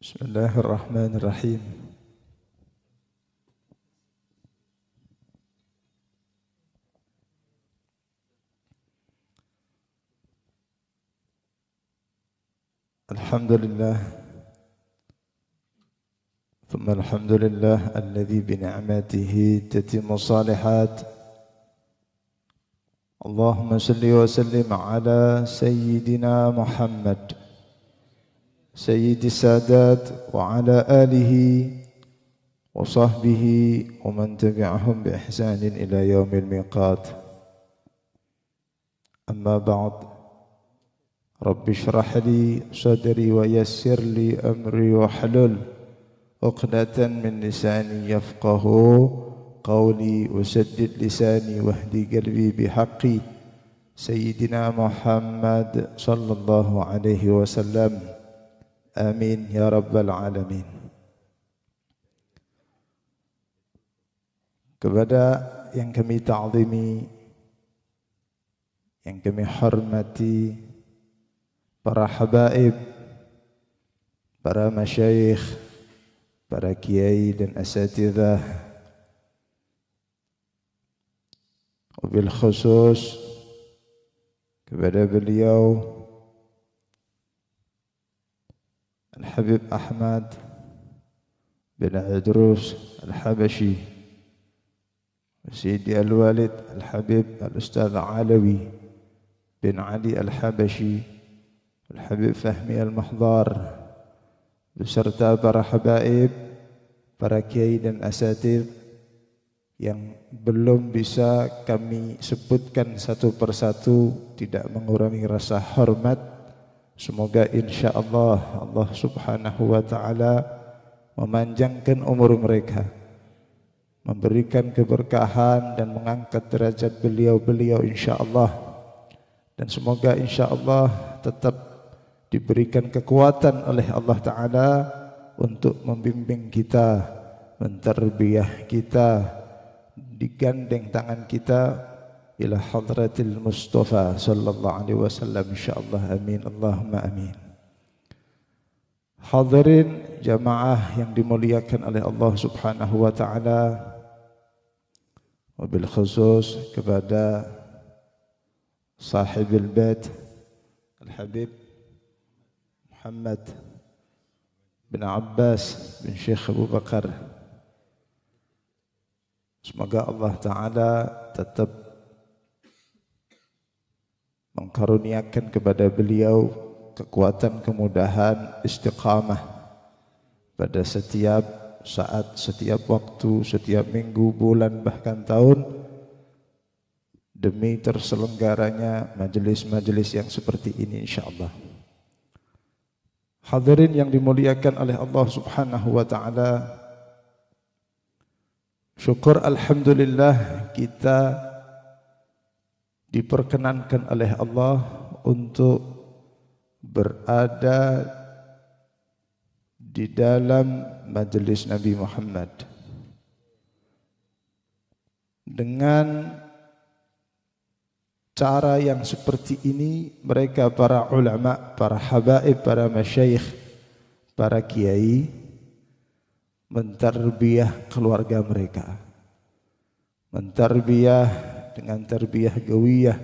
Bismillahirrahmanirrahim. Alhamdulillah. Thumma alhamdulillah alladhi bina'matihi tatimmu salihat. Allahumma salli wa sallim ala Sayyidina Muhammad Sayyidi Sadat wa ala alihi wa sahbihi wa man tabi'ahum bi ihsanin ila yaumil miqat. Amma ba'd. Rabbi shrah li sadri wa yassir li amri wa hlul 'uqdatan min lisani yafqahu qawli wa saddid lisani wahdi qalbi bihaqqi Sayyidina Muhammad sallallahu alaihi wasallam. Amin ya rabbal alamin. Kepada yang kami ta'zimi, yang kami hormati, para habaib, para masyayikh, para kiai dan asatidzah, wabil khusus kepada beliau Al-Habib Ahmad bin Idrus Al-Habashi, Sayyidi Al-Walid Al-Habib Al-Ustaz Alawi bin Ali Al-Habashi, Al-Habib Fahmi Al-Mahdar, beserta para habaib, para kiai dan asatidz yang belum bisa kami sebutkan satu persatu, tidak mengurangi rasa hormat. Semoga insyaallah Allah subhanahu wa ta'ala memanjangkan umur mereka, memberikan keberkahan dan mengangkat derajat beliau-beliau insyaallah. Dan semoga insyaallah tetap diberikan kekuatan oleh Allah Ta'ala untuk membimbing kita, mentarbiyah kita, digandeng tangan kita ila hadratil Mustafa sallallahu alaihi wasallam insyaallah. Amin Allahumma amin. Hadirin jamaah yang dimuliakan oleh Allah Subhanahu wa taala, wabil khusus kepada sahibil bait Al-Habib Muhammad bin Abbas bin Syekh Abu Bakar. Semoga Allah Ta'ala tetap mengkaruniakan kepada beliau kekuatan, kemudahan, istiqamah pada setiap saat, setiap waktu, setiap minggu, bulan, bahkan tahun, demi terselenggaranya majelis-majelis yang seperti ini insyaallah. Hadirin yang dimuliakan oleh Allah Subhanahu wa taala, syukur alhamdulillah kita diperkenankan oleh Allah untuk berada di dalam majelis Nabi Muhammad dengan cara yang seperti ini. Mereka para ulama, para habaib, para masyayikh, para kiai mentarbiyah keluarga mereka, mentarbiyah dengan tarbiyah gawiyah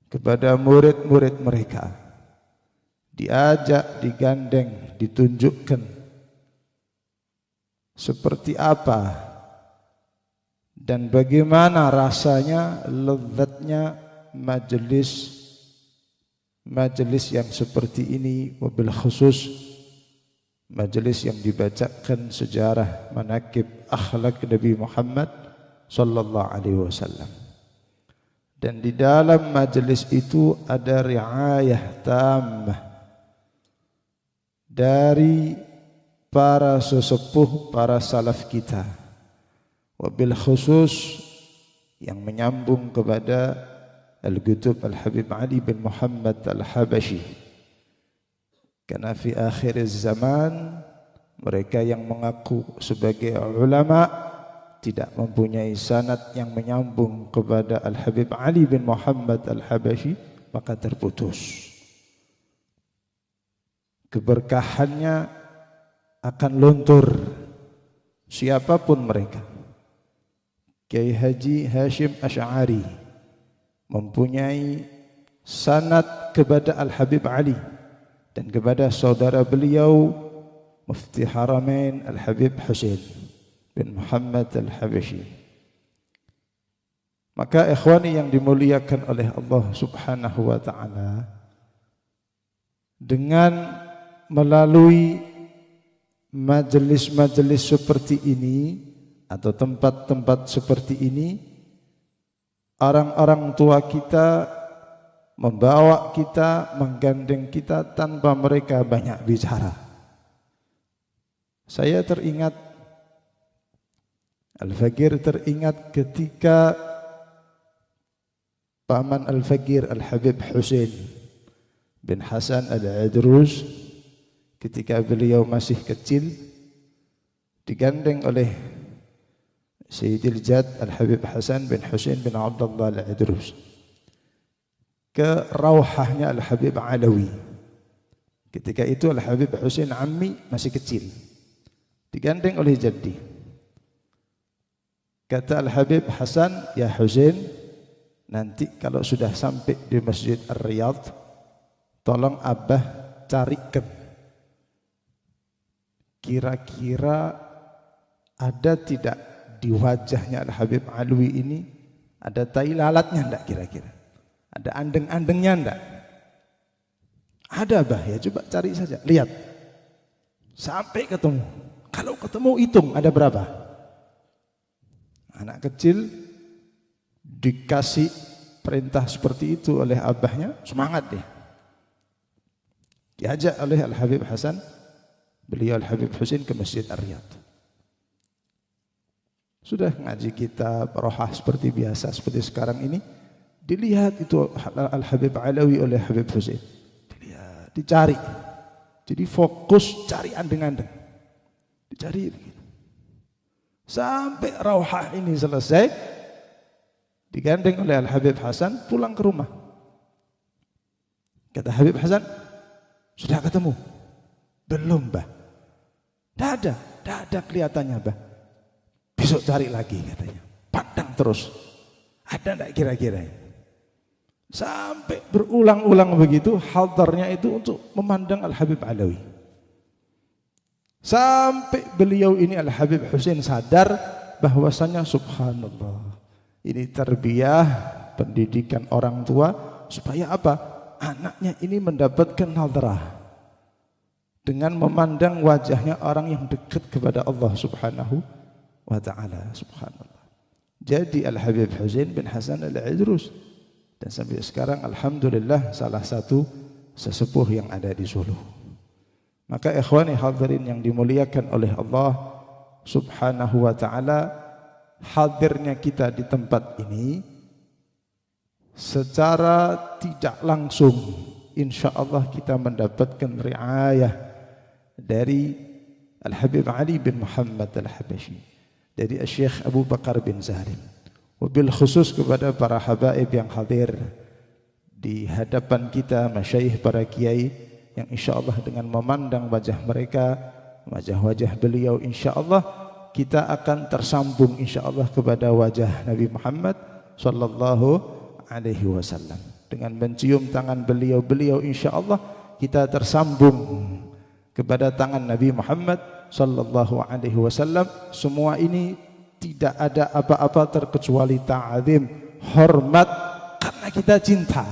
kepada murid-murid mereka, diajak, digandeng, ditunjukkan seperti apa dan bagaimana rasanya, lezatnya majelis yang seperti ini, wabil khusus majelis yang dibacakan sejarah manaqib akhlak Nabi Muhammad sallallahu alaihi wasallam. Dan di dalam majelis itu ada riayah tammah dari para sesepuh, para salaf kita, wabil khusus yang menyambung kepada Al-Qutub Al-Habib Ali bin Muhammad Al-Habashi. Karena fi akhir zaman mereka yang mengaku sebagai ulama tidak mempunyai sanad yang menyambung kepada Al-Habib Ali bin Muhammad Al-Habashi, maka terputus. Keberkahannya akan luntur siapapun mereka. Kiai Haji Hashim Asy'ari mempunyai sanad kepada Al-Habib Ali dan kepada saudara beliau Mufti Haramain Al-Habib Husain bin Muhammad Al-Habasyi. Maka ikhwani yang dimuliakan oleh Allah Subhanahu wa taala, dengan melalui majelis-majelis seperti ini atau tempat-tempat seperti ini, orang-orang tua kita membawa kita, menggandeng kita tanpa mereka banyak bicara. Saya teringat, Al-Faqir teringat ketika paman Al-Faqir Al-Habib Husain bin Hasan Al-Idrus, ketika beliau masih kecil, digandeng oleh Sayyidil Jad Al-Habib Hasan bin Husain bin Abdullah Al-Idrus ke rauhahnya Al-Habib Alawi. Ketika itu Al-Habib Husain Ammi masih kecil, digandeng oleh jaddi. Kata Al-Habib Hasan, ya Husain, nanti kalau sudah sampai di Masjid Ar-Riyadh, tolong abah carikan kira-kira ada tidak di wajahnya Al-Habib Alawi ini ada tai lalatnya enggak, kira-kira ada andeng-andengnya enggak? Ada bah, ya coba cari saja, lihat sampai ketemu. Kalau ketemu hitung ada berapa. Anak kecil dikasih perintah seperti itu oleh abahnya, semangat dia. Diajak oleh Al-Habib Hasan, beliau Al-Habib Husain ke Masjid Ar-Riyadh. Sudah ngaji kitab rohah seperti biasa, seperti sekarang ini. Dilihat itu Al-Habib Alawi oleh Habib Husain. Dilihat, dicari. Jadi fokus cari andeng-andeng. Dicari begitu. Sampai rauhah ini selesai, digandeng oleh Al-Habib Hasan pulang ke rumah. Kata Habib Hasan, sudah ketemu? Belum, bah. Tidak ada kelihatannya, bah. Besok cari lagi katanya. Pandang terus. Ada tidak kira-kira? Sampai berulang-ulang begitu, hadarnya itu untuk memandang Al-Habib Alawi. Sampai beliau ini Al-Habib Husain sadar bahwasanya subhanallah, ini tarbiyah, pendidikan orang tua, supaya apa? Anaknya ini mendapatkan nadrah dengan memandang wajahnya orang yang dekat kepada Allah Subhanahu wa ta'ala. Subhanallah. Jadi Al-Habib Husain bin Hasan Al-Idrus, dan sampai sekarang alhamdulillah salah satu sesepuh yang ada di Solo. Maka ikhwani hadirin yang dimuliakan oleh Allah Subhanahu wa ta'ala, hadirnya kita di tempat ini secara tidak langsung insyaallah kita mendapatkan riayah dari Al-Habib Ali bin Muhammad Al-Habasyi, dari Syekh Abu Bakar bin Zalim. Wabil khusus kepada para habaib yang hadir di hadapan kita, masyayikh, para kiai, yang insyaallah dengan memandang wajah mereka, wajah-wajah beliau, insyaallah kita akan tersambung insyaallah kepada wajah Nabi Muhammad sallallahu alaihi wasallam. Dengan mencium tangan beliau insyaallah kita tersambung kepada tangan Nabi Muhammad sallallahu alaihi wasallam. Semua ini tidak ada apa-apa terkecuali ta'zim, hormat, karena kita cinta.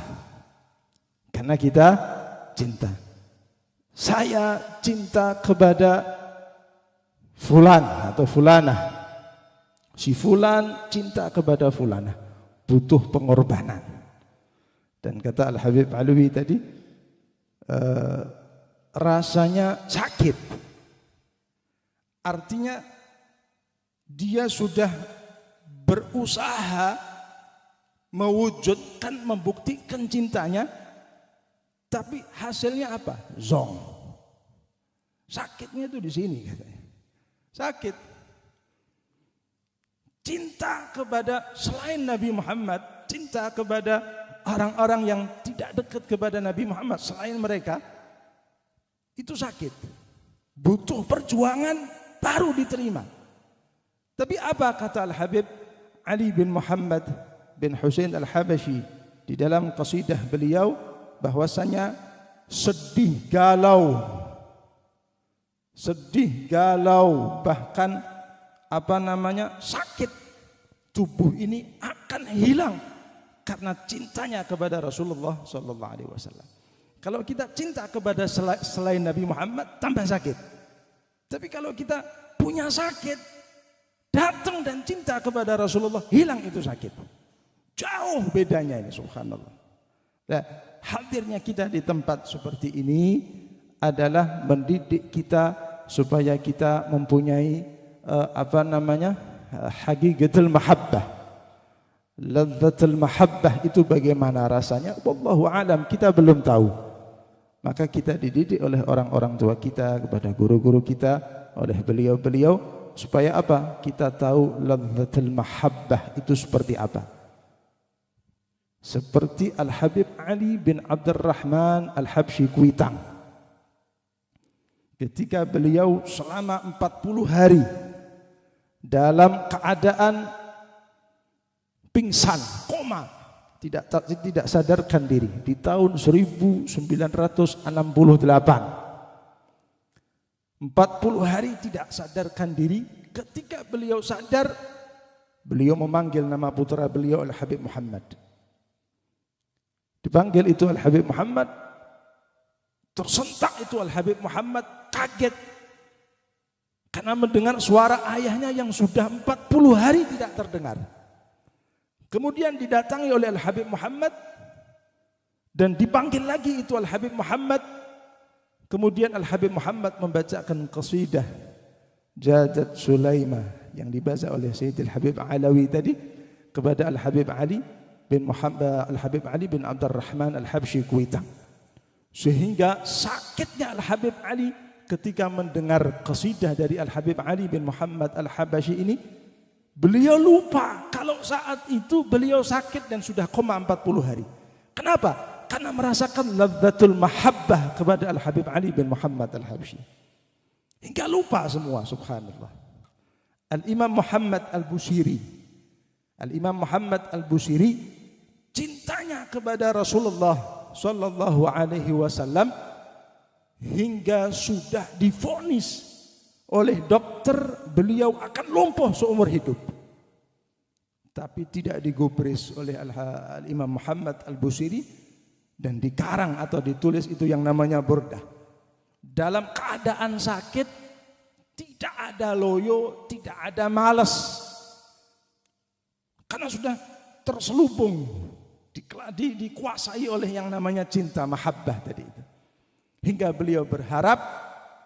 Karena kita cinta. Saya cinta kepada fulan atau fulanah. Si fulan cinta kepada fulanah. Butuh pengorbanan. Dan kata Al-Habib Alawi tadi, rasanya sakit. Artinya dia sudah berusaha mewujudkan, membuktikan cintanya, tapi hasilnya apa? Zong. Sakitnya itu di sini katanya. Sakit. Cinta kepada selain Nabi Muhammad, cinta kepada orang-orang yang tidak dekat kepada Nabi Muhammad selain mereka, itu sakit. butuh perjuangan baru diterima. Tapi apa kata Al-Habib Ali bin Muhammad bin Husain Al-Habashi di dalam qasidah beliau, bahwasanya sedih galau, bahkan sakit tubuh ini akan hilang karena cintanya kepada Rasulullah sallallahu alaihi wasallam. Kalau kita cinta kepada selain Nabi Muhammad tambah sakit. Tapi kalau kita punya sakit, datang dan cinta kepada Rasulullah, hilang itu sakit. Jauh bedanya ini, subhanallah. Nah, hadirnya kita di tempat seperti ini adalah mendidik kita supaya kita mempunyai haqiqatul mahabbah. Ladzatul mahabbah itu bagaimana rasanya? Wallahu alam, kita belum tahu. Maka kita dididik oleh orang-orang tua kita, kepada guru-guru kita, oleh beliau-beliau, supaya apa? Kita tahu ladzatul mahabbah itu seperti apa. Seperti Al-Habib Ali bin Abdurrahman Al-Habsyi Kuitang. Ketika beliau selama 40 hari dalam keadaan pingsan, koma, tidak sadarkan diri di tahun 1968. 40 hari tidak sadarkan diri. Ketika beliau sadar, beliau memanggil nama putra beliau Al-Habib Muhammad. Dipanggil itu Al-Habib Muhammad, tersentak itu Al-Habib Muhammad, kaget karena mendengar suara ayahnya yang sudah 40 hari tidak terdengar. Kemudian didatangi oleh Al-Habib Muhammad dan dipanggil lagi itu Al-Habib Muhammad. Kemudian Al-Habib Muhammad membacakan qasidah Jadat Sulaimah yang dibaca oleh Sayyidil Habib Alawi tadi kepada Al-Habib Ali bin Muhammad, Al-Habib Ali bin Abdurrahman Al-Habsyi Kuitang. Sehingga sakitnya Al-Habib Ali ketika mendengar qasidah dari Al-Habib Ali bin Muhammad Al-Habsyi ini, beliau lupa kalau saat itu beliau sakit dan sudah koma 40 hari. Kenapa? Karena merasakan ladzatul mahabbah kepada Al-Habib Ali bin Muhammad Al-Habsyi. Hingga lupa semua, subhanallah. Al-Imam Muhammad Al-Busiri, Al-Imam Muhammad Al-Busiri, cintanya kepada Rasulullah sallallahu alaihi wasallam hingga sudah divonis oleh dokter beliau akan lumpuh seumur hidup. Tapi tidak digubris oleh Al-Imam Muhammad Al-Busiri dan dikarang atau ditulis itu yang namanya Burdah. Dalam keadaan sakit tidak ada loyo, tidak ada malas. Karena sudah terselubung, dikuasai oleh yang namanya cinta mahabbah tadi itu. Hingga beliau berharap,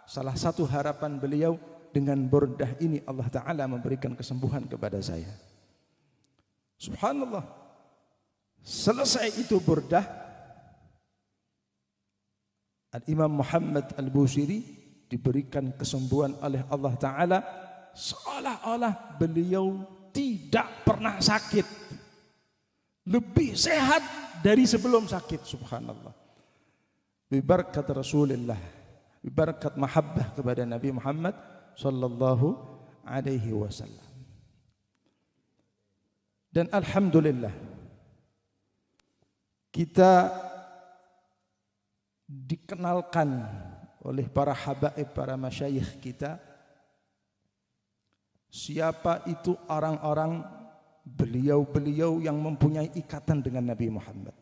salah satu harapan beliau, dengan Burdah ini Allah Ta'ala memberikan kesembuhan kepada saya. Subhanallah. Selesai itu Burdah, Al-Imam Muhammad Al-Busiri diberikan kesembuhan oleh Allah Ta'ala, seolah-olah beliau tidak pernah sakit, lebih sehat dari sebelum sakit. Subhanallah. Bibarakat Rasulullah, bibarakat mahabbah kepada Nabi Muhammad sallallahu alaihi wasallam. Dan alhamdulillah kita dikenalkan oleh para habaib, para masyayikh kita, siapa itu orang-orang beliau-beliau yang mempunyai ikatan dengan Nabi Muhammad.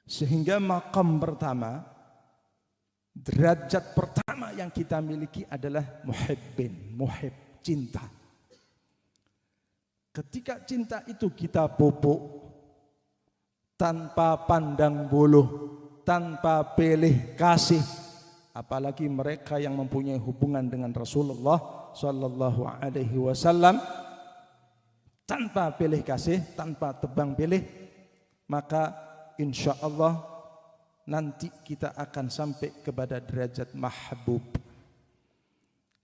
Sehingga maqam pertama, derajat pertama yang kita miliki adalah muhibbin, muhib, cinta. Ketika cinta itu kita pupuk tanpa pandang buluh, tanpa pilih kasih, apalagi mereka yang mempunyai hubungan dengan Rasulullah sallallahu alaihi wasallam, tanpa pilih kasih, tanpa tebang pilih, maka insya Allah nanti kita akan sampai kepada derajat mahbub.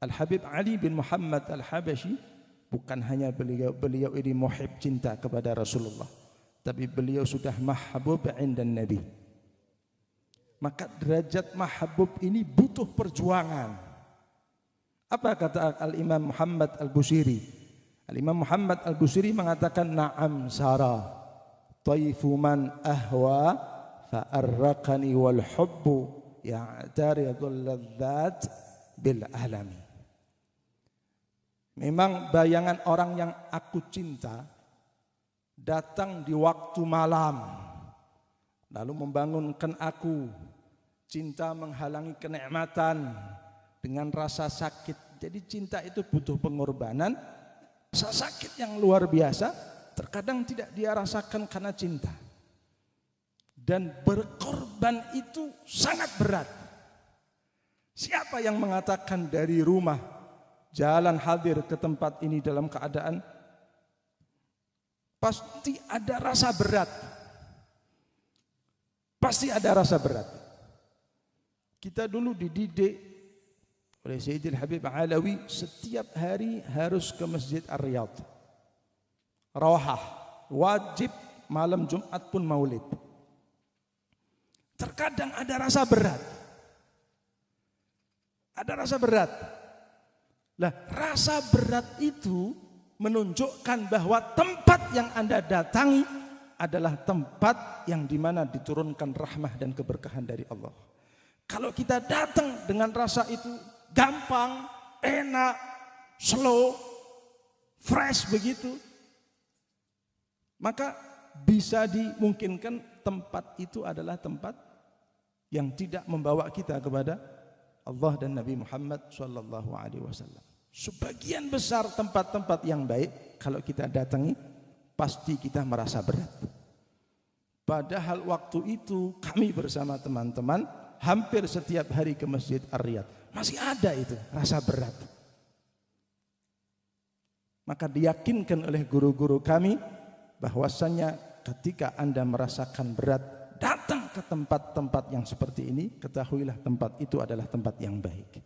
Al-Habib Ali bin Muhammad Al-Habsyi bukan hanya beliau ini muhib, cinta kepada Rasulullah, tapi beliau sudah mahbub indan Nabi. Maka derajat mahbub ini butuh perjuangan. Apa kata Al-Imam Muhammad Al-Busiri? Al-Imam Muhammad Al-Busiri mengatakan, na'am sara taifu man ahwa fa'arraqani wal hubbu ya'taridul ladzat bil alami. Memang bayangan orang yang aku cinta datang di waktu malam, lalu membangunkan aku. Cinta menghalangi kenikmatan dengan rasa sakit. Jadi cinta itu butuh pengorbanan. Rasa sakit yang luar biasa terkadang tidak dia rasakan karena cinta. Dan berkorban itu sangat berat. Siapa yang mengatakan dari rumah jalan hadir ke tempat ini dalam keadaan pasti ada rasa berat. Pasti ada rasa berat. Kita dulu dididik oleh Sayyidil Habib Alawi setiap hari harus ke Masjid Ar-Riyadh. Rawahah, wajib malam Jumat pun maulid. Terkadang ada rasa berat. Ada rasa berat. Nah, rasa berat itu menunjukkan bahwa tempat yang Anda datangi adalah tempat yang dimana diturunkan rahmah dan keberkahan dari Allah. Kalau kita datang dengan rasa itu gampang, enak, slow, fresh begitu, maka bisa dimungkinkan tempat itu adalah tempat yang tidak membawa kita kepada Allah dan Nabi Muhammad SAW. Sebagian besar tempat-tempat yang baik kalau kita datangi pasti kita merasa berat. Padahal waktu itu kami bersama teman-teman hampir setiap hari ke Masjid Ar-Riyadh. Masih ada itu rasa berat. Maka diyakinkan oleh guru-guru kami bahwasanya ketika Anda merasakan berat, datang ke tempat-tempat yang seperti ini, ketahuilah tempat itu adalah tempat yang baik.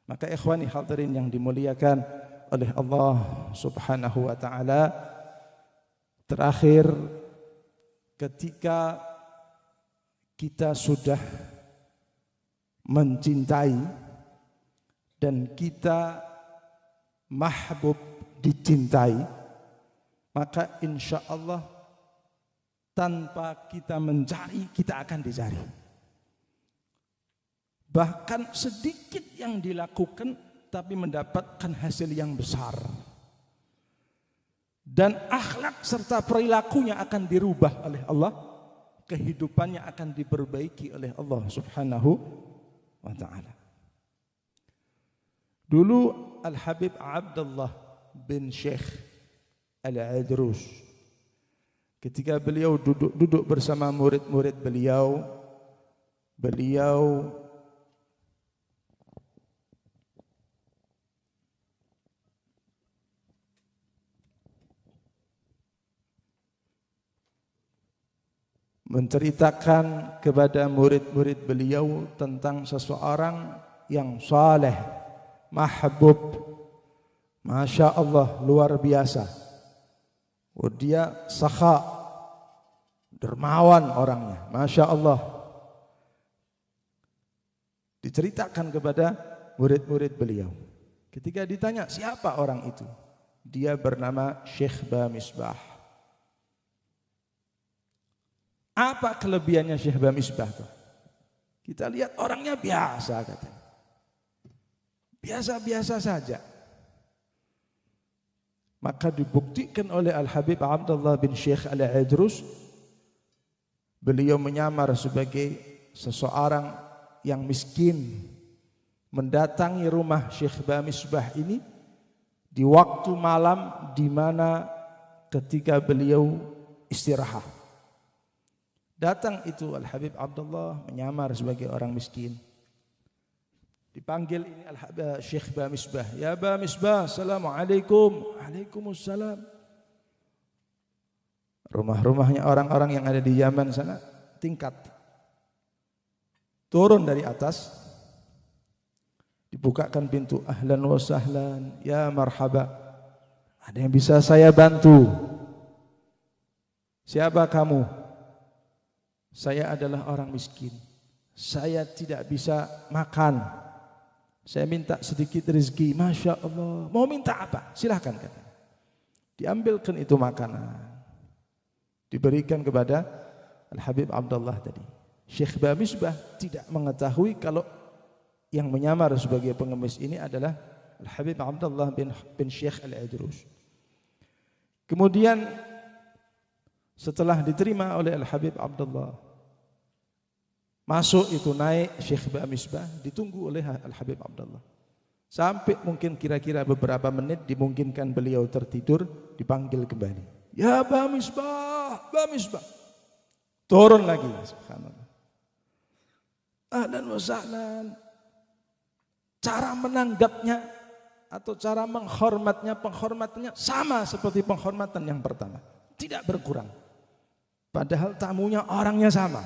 Maka ikhwani hadirin yang dimuliakan oleh Allah Subhanahu wa taala, terakhir ketika kita sudah mencintai dan kita mahbub dicintai, maka insya Allah tanpa kita mencari kita akan dicari. Bahkan sedikit yang dilakukan tapi mendapatkan hasil yang besar. Dan akhlak serta perilakunya akan dirubah oleh Allah, kehidupannya akan diperbaiki oleh Allah Subhanahu wa ta'ala. Dulu Al-Habib Abdullah bin Syekh Al-Idrus, ketika beliau duduk bersama murid-murid beliau menceritakan kepada murid-murid beliau tentang seseorang yang saleh, mahbub, masya Allah, luar biasa. Dia sakha, dermawan orangnya, masya Allah. Diceritakan kepada murid-murid beliau. Ketika ditanya siapa orang itu, dia bernama Syekh Bamisbah. Apa kelebihannya Syekh Bamisbah? Kita lihat orangnya biasa katanya. Biasa-biasa saja. Maka dibuktikan oleh Al-Habib Abdullah bin Syekh Al-Idrus, beliau menyamar sebagai seseorang yang miskin, mendatangi rumah Syekh Bamisbah ini di waktu malam di mana ketika beliau istirahat. Datang itu Al-Habib Abdullah menyamar sebagai orang miskin. Dipanggil ini Syekh Bamisbah, ya Bamisbah, assalamualaikum. Waalaikumsalam. Rumah-rumahnya orang-orang yang ada di Yaman sana tingkat. Turun dari atas, dibukakan pintu, ahlan wa sahlan, ya marhaba. Ada yang bisa saya bantu? Siapa kamu? Saya adalah orang miskin. saya tidak bisa makan. Saya minta sedikit rezeki. Masya Allah. Mau minta apa? Silahkan katanya. Diambilkan itu makanan. Diberikan kepada Al-Habib Abdullah tadi. Syekh Bamisbah tidak mengetahui kalau yang menyamar sebagai pengemis ini adalah Al-Habib Abdullah bin Syekh Al-Idrus. Kemudian setelah diterima oleh Al-Habib Abdullah, masuk itu naik Syekh Bamisbah, ditunggu oleh Al-Habib Abdullah. Sampai mungkin kira-kira beberapa menit dimungkinkan beliau tertidur, dipanggil kembali. Ya Bamisbah, Bamisbah. Turun lagi, subhanallah. Ahlan wa sahlan. Cara menanggapnya atau cara penghormatannya sama seperti penghormatan yang pertama. Tidak berkurang. Padahal tamunya orangnya sama.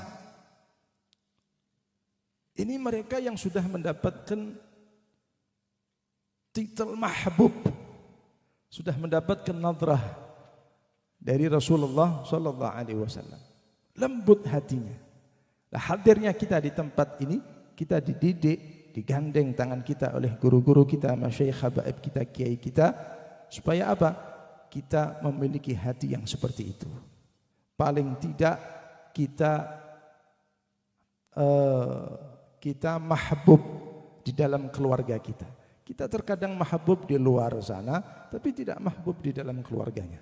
Ini mereka yang sudah mendapatkan titel mahbub. Sudah mendapatkan nadrah dari Rasulullah sallallahu alaihi wasallam. Lembut hatinya. Nah, hadirnya kita di tempat ini, kita dididik, digandeng tangan kita oleh guru-guru kita, masyayikh habaib kita, kiai kita, supaya apa? Kita memiliki hati yang seperti itu. Paling tidak kita mahbub di dalam keluarga kita. Kita terkadang mahbub di luar sana, tapi tidak mahbub di dalam keluarganya.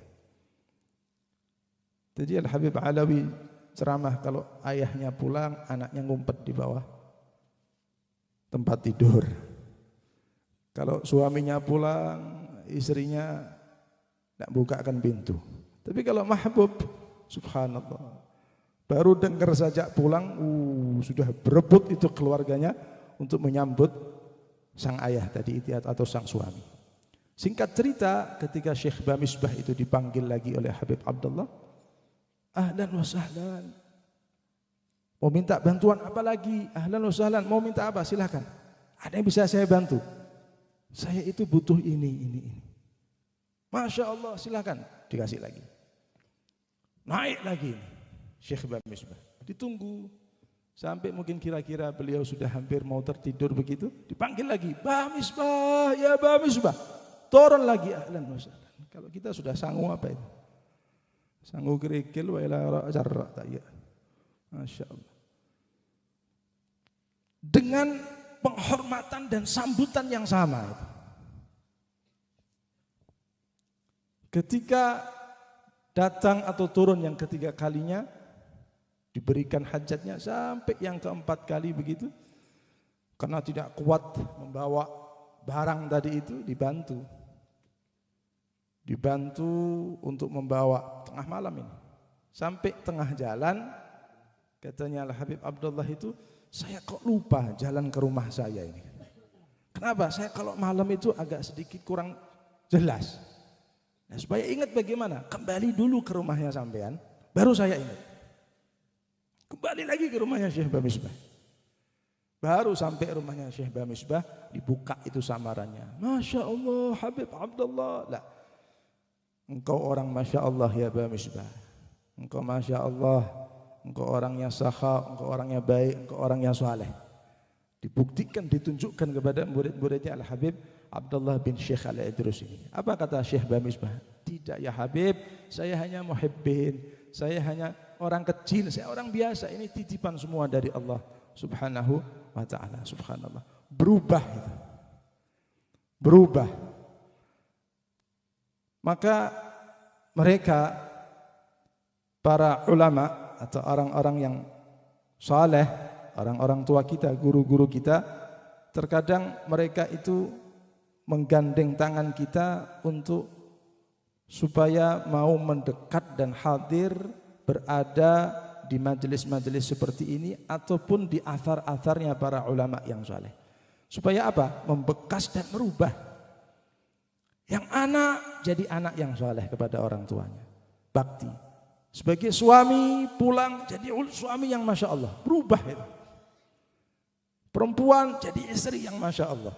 Jadi Al-Habib Alawi ceramah kalau ayahnya pulang, anaknya ngumpet di bawah tempat tidur. Kalau suaminya pulang, istrinya tidak bukakan pintu. Tapi kalau mahbub, subhanallah, baru dengar saja pulang, sudah berebut itu keluarganya untuk menyambut sang ayah tadi atau sang suami. Singkat cerita, ketika Syekh Bamisbah itu dipanggil lagi oleh Habib Abdullah, ahlan wa sahlan. Mau minta bantuan apa lagi? Ahlan wa sahlan. Mau minta apa? Silakan. Ada yang bisa saya bantu? Saya itu butuh ini. Masya Allah, silakan. Dikasih lagi. Naik lagi Syekh Bamisbah. Ditunggu sampai mungkin kira-kira beliau sudah hampir mau tertidur begitu. Dipanggil lagi, Bamisbah, ya Bamisbah. Turun lagi, ahlan wa sahlan. Kalau kita sudah sanggup apa itu? Sanggup kerikil wa ila jarra ta'ya. Masya Allah. Dengan penghormatan dan sambutan yang sama itu. Ketika datang atau turun yang ketiga kalinya, diberikan hajatnya sampai yang keempat kali begitu, karena tidak kuat membawa barang tadi itu, dibantu untuk membawa tengah malam ini. Sampai tengah jalan, katanya Al-Habib Abdullah itu, saya kok lupa jalan ke rumah saya ini. Kenapa? Saya kalau malam itu agak sedikit kurang jelas. Nah, supaya ingat bagaimana? Kembali dulu ke rumahnya sampean, baru saya ingat. Kembali lagi ke rumahnya Syekh Bamisbah. Baru sampai rumahnya Syekh Bamisbah, dibuka itu samarannya. Masya Allah, Habib Abdullah. Lah, engkau orang Masya Allah ya Bamisbah. Engkau Masya Allah, engkau orangnya sakha, engkau orangnya baik, engkau orangnya saleh. Dibuktikan, ditunjukkan kepada murid-muridnya Al-Habib Abdullah bin Syekh Al-Idrus ini. Apa kata Syekh Bamisbah? Tidak ya Habib, saya hanya muhibbin, saya hanya orang kecil, saya orang biasa. Ini titipan semua dari Allah Subhanahu wa ta'ala. Subhanallah. Berubah itu. Berubah. Maka mereka, para ulama atau orang-orang yang saleh, orang-orang tua kita, guru-guru kita, terkadang mereka itu menggandeng tangan kita untuk supaya mau mendekat dan hadir berada di majelis-majelis seperti ini ataupun di athar-atharnya para ulama yang saleh. Supaya apa? Membekas dan merubah. Yang anak jadi anak yang saleh kepada orang tuanya. Bakti. Sebagai suami pulang jadi suami yang Masya Allah. Berubah itu. Perempuan jadi istri yang Masya Allah.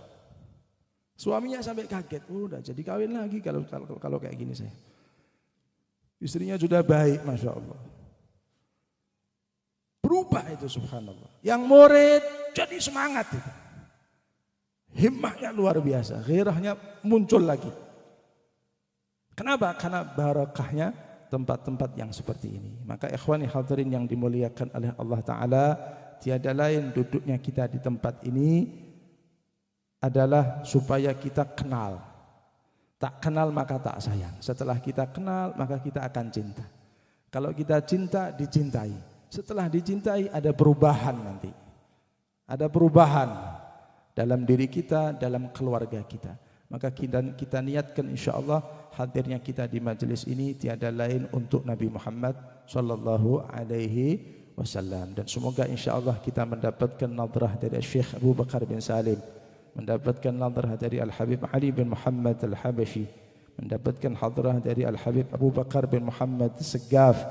Suaminya sampai kaget. Udah jadi kawin lagi kalau kayak gini saya. Istrinya sudah baik Masya Allah. Berubah itu subhanallah. Yang murid jadi semangat itu. Himmahnya luar biasa, gairahnya muncul lagi. Kenapa? Karena barakahnya tempat-tempat yang seperti ini. Maka ikhwani hadirin yang dimuliakan oleh Allah Ta'ala, tiada lain duduknya kita di tempat ini adalah supaya kita kenal. Tak kenal maka tak sayang. Setelah kita kenal maka kita akan cinta. Kalau kita cinta, dicintai. Setelah dicintai ada perubahan nanti. Ada perubahan dalam diri kita, dalam keluarga kita. Maka kita niatkan insyaallah hadirnya kita di majelis ini tiada lain untuk Nabi Muhammad sallallahu alaihi wasallam, dan semoga insyaallah kita mendapatkan nadrah dari Syekh Abu Bakar bin Salim, mendapatkan nadrah dari Al-Habib Ali bin Muhammad Al-Habashi, mendapatkan hadrah dari Al-Habib Abu Bakar bin Muhammad Segaf,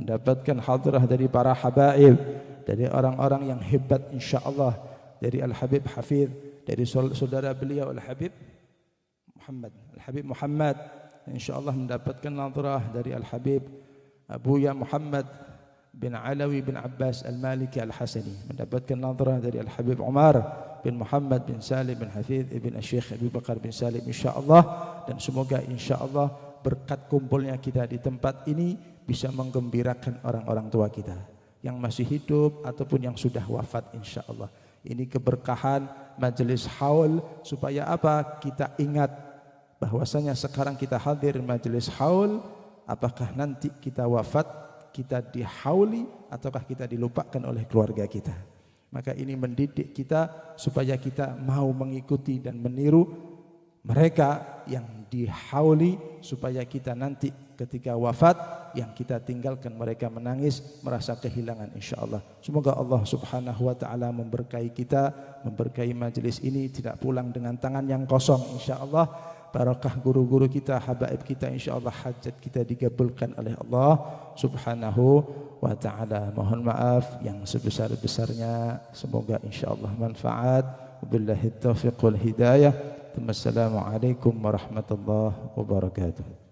mendapatkan hadrah dari para habaib, dari orang-orang yang hebat insyaallah, dari Al-Habib Hafidh, dari saudara beliau Al-Habib Muhammad, insyaallah mendapatkan nadrah dari Al-Habib Abuya Muhammad bin Alawi bin Abbas Al-Maliki Al-Hasani, mendapatkan nadrah dari Al-Habib Umar bin Muhammad bin Salim bin Hafidh ibn Syekh Abu Bakar bin Salim insyaallah. Dan semoga insyaallah berkat kumpulnya kita di tempat ini bisa menggembirakan orang-orang tua kita yang masih hidup ataupun yang sudah wafat insyaallah. Ini keberkahan majelis haul, supaya apa? Kita ingat bahwasanya sekarang kita hadir majelis haul, apakah nanti kita wafat, kita dihauli, ataukah kita dilupakan oleh keluarga kita. Maka ini mendidik kita supaya kita mau mengikuti dan meniru mereka yang dihauli, supaya kita nanti ketika wafat yang kita tinggalkan mereka menangis, merasa kehilangan insyaallah. Semoga Allah Subhanahu wa taala memberkahi kita, memberkahi majelis ini, tidak pulang dengan tangan yang kosong insyaallah. Barakah guru-guru kita, habaib kita, insyaallah hajat kita dikabulkan oleh Allah Subhanahu wa taala. Mohon maaf yang sebesar-besarnya, semoga insyaallah manfaat. Wabillahi taufiq wal hidayah. Wassalamualaikum warahmatullahi wabarakatuh.